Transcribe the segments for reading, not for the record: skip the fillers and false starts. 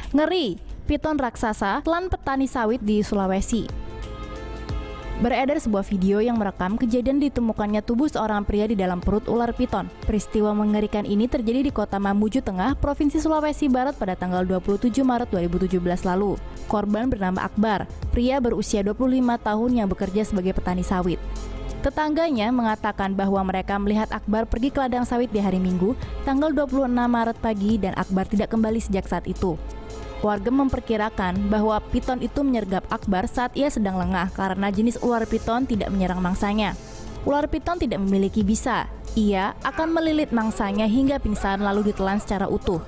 Ngeri, piton raksasa telan petani sawit di Sulawesi. Beredar sebuah video yang merekam kejadian ditemukannya tubuh seorang pria di dalam perut ular piton. Peristiwa mengerikan ini terjadi di kota Mamuju Tengah, Provinsi Sulawesi Barat pada tanggal 27 Maret 2017 lalu. Korban bernama Akbar, pria berusia 25 tahun yang bekerja sebagai petani sawit. Tetangganya mengatakan bahwa mereka melihat Akbar pergi ke ladang sawit di hari Minggu, tanggal 26 Maret pagi, dan Akbar tidak kembali sejak saat itu. Warga memperkirakan bahwa piton itu menyergap Akbar saat ia sedang lengah karena jenis ular piton tidak menyerang mangsanya. Ular piton tidak memiliki bisa. Ia akan melilit mangsanya hingga pingsan lalu ditelan secara utuh.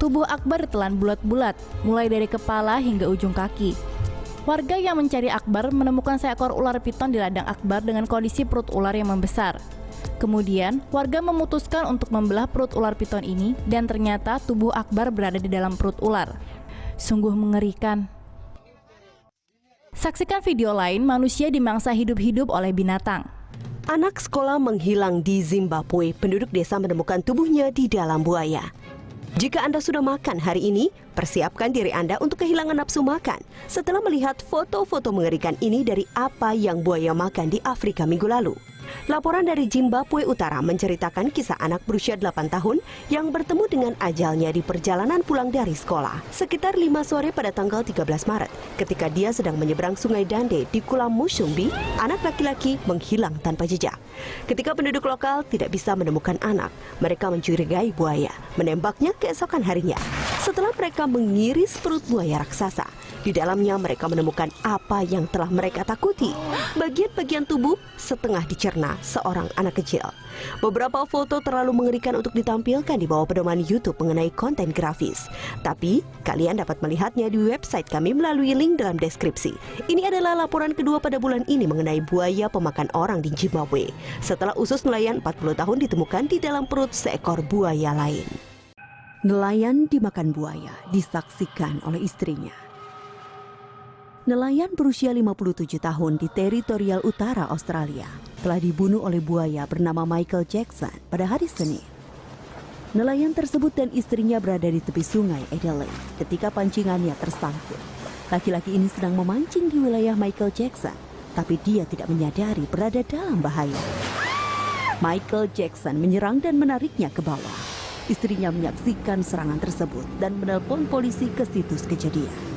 Tubuh Akbar ditelan bulat-bulat, mulai dari kepala hingga ujung kaki. Warga yang mencari Akbar menemukan seekor ular piton di ladang Akbar dengan kondisi perut ular yang membesar. Kemudian, warga memutuskan untuk membelah perut ular piton ini dan ternyata tubuh Akbar berada di dalam perut ular. Sungguh mengerikan. Saksikan video lain, manusia dimangsa hidup-hidup oleh binatang. Anak sekolah menghilang di Zimbabwe. Penduduk desa menemukan tubuhnya di dalam buaya. Jika Anda sudah makan hari ini, persiapkan diri Anda untuk kehilangan nafsu makan setelah melihat foto-foto mengerikan ini dari apa yang buaya makan di Afrika minggu lalu. Laporan dari Zimbabwe Utara menceritakan kisah anak berusia 8 tahun yang bertemu dengan ajalnya di perjalanan pulang dari sekolah. Sekitar 5 sore pada tanggal 13 Maret, ketika dia sedang menyeberang sungai Dande di Kuala Musumbi, anak laki-laki menghilang tanpa jejak. Ketika penduduk lokal tidak bisa menemukan anak, mereka mencurigai buaya, menembaknya keesokan harinya. Setelah mereka mengiris perut buaya raksasa, di dalamnya mereka menemukan apa yang telah mereka takuti. Bagian-bagian tubuh setengah dicerna seorang anak kecil. Beberapa foto terlalu mengerikan untuk ditampilkan di bawah pedoman YouTube mengenai konten grafis. Tapi, kalian dapat melihatnya di website kami melalui link dalam deskripsi. Ini adalah laporan kedua pada bulan ini mengenai buaya pemakan orang di Zimbabwe. Setelah usus nelayan 40 tahun ditemukan di dalam perut seekor buaya lain. Nelayan dimakan buaya disaksikan oleh istrinya. Nelayan berusia 57 tahun di teritorial utara Australia telah dibunuh oleh buaya bernama Michael Jackson pada hari Senin. Nelayan tersebut dan istrinya berada di tepi sungai Adelaide ketika pancingannya tersangkut. Laki-laki ini sedang memancing di wilayah Michael Jackson, tapi dia tidak menyadari berada dalam bahaya. Michael Jackson menyerang dan menariknya ke bawah. Istrinya menyaksikan serangan tersebut dan menelpon polisi ke situs kejadian.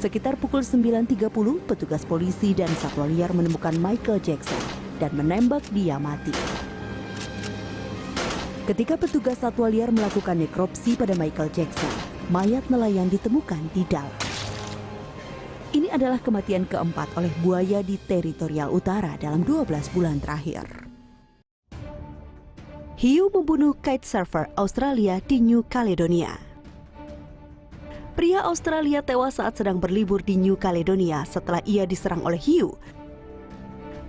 Sekitar pukul 9.30, petugas polisi dan satwa liar menemukan Michael Jackson dan menembak dia mati. Ketika petugas satwa liar melakukan nekropsi pada Michael Jackson, mayat nelayan ditemukan di dalam. Ini adalah kematian keempat oleh buaya di teritorial utara dalam 12 bulan terakhir. Hiu membunuh kitesurfer Australia di New Caledonia. Pria Australia tewas saat sedang berlibur di New Caledonia setelah ia diserang oleh hiu.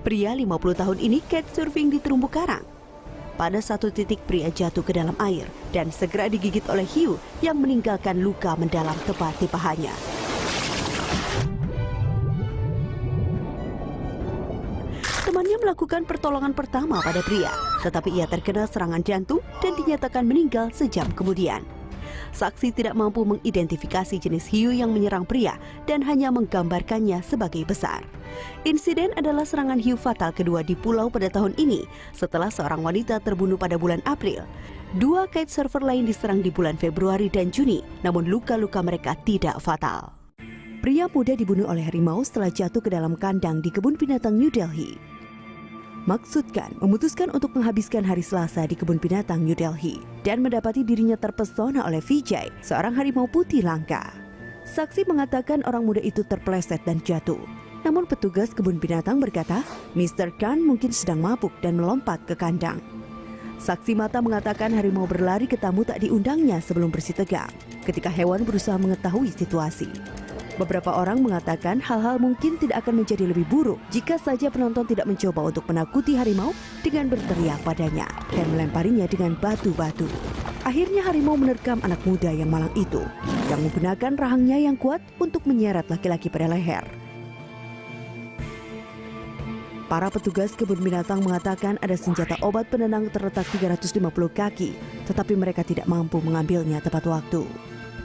Pria 50 tahun ini kitesurfing di terumbu karang. Pada satu titik pria jatuh ke dalam air dan segera digigit oleh hiu yang meninggalkan luka mendalam tepat di pahanya. Temannya melakukan pertolongan pertama pada pria, tetapi ia terkena serangan jantung dan dinyatakan meninggal sejam kemudian. Saksi tidak mampu mengidentifikasi jenis hiu yang menyerang pria dan hanya menggambarkannya sebagai besar. Insiden adalah serangan hiu fatal kedua di pulau pada tahun ini setelah seorang wanita terbunuh pada bulan April. Dua kitesurfer lain diserang di bulan Februari dan Juni, namun luka-luka mereka tidak fatal. Pria muda dibunuh oleh harimau setelah jatuh ke dalam kandang di kebun binatang New Delhi. Maksudkan memutuskan untuk menghabiskan hari Selasa di kebun binatang New Delhi dan mendapati dirinya terpesona oleh Vijay, seorang harimau putih langka. Saksi mengatakan orang muda itu terpeleset dan jatuh. Namun petugas kebun binatang berkata, Mr. Khan mungkin sedang mabuk dan melompat ke kandang. Saksi mata mengatakan harimau berlari ke tamu tak diundangnya sebelum bersih tegang ketika hewan berusaha mengetahui situasi. Beberapa orang mengatakan hal-hal mungkin tidak akan menjadi lebih buruk jika saja penonton tidak mencoba untuk menakuti harimau dengan berteriak padanya dan melemparinya dengan batu-batu. Akhirnya harimau menerkam anak muda yang malang itu, yang menggunakan rahangnya yang kuat untuk menyeret laki-laki pada leher. Para petugas kebun binatang mengatakan ada senjata obat penenang terletak 350 kaki, tetapi mereka tidak mampu mengambilnya tepat waktu.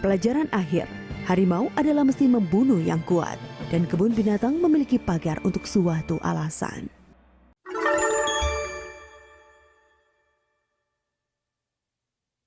Pelajaran akhir, harimau adalah mesin membunuh yang kuat dan kebun binatang memiliki pagar untuk suatu alasan.